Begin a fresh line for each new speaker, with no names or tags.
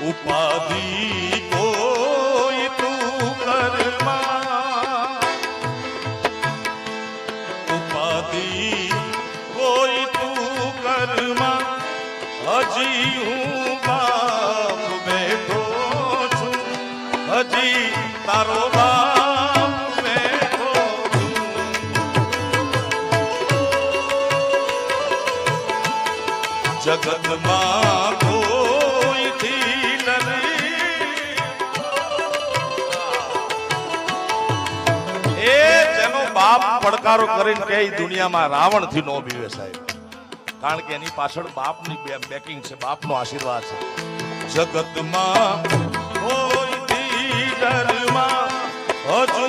ઉપાધિ કોઈ તું કરમાં, ઉપાધિ કોઈ તું કરમાં, હજી હું બાપ બેઠો છું, હજી તારો બાપ બેઠો છું. જગતમાં કોઈથી નથી, એ જેનો બાપ પડકારો કરીને કે દુનિયામાં રાવણથી નો બીવે સાહેબ, કારણ કે એની પાછળ બાપની બેકિંગ છે, બાપનો આશીર્વાદ છે. જગતમાં કોઈથી ડરમાં હજુ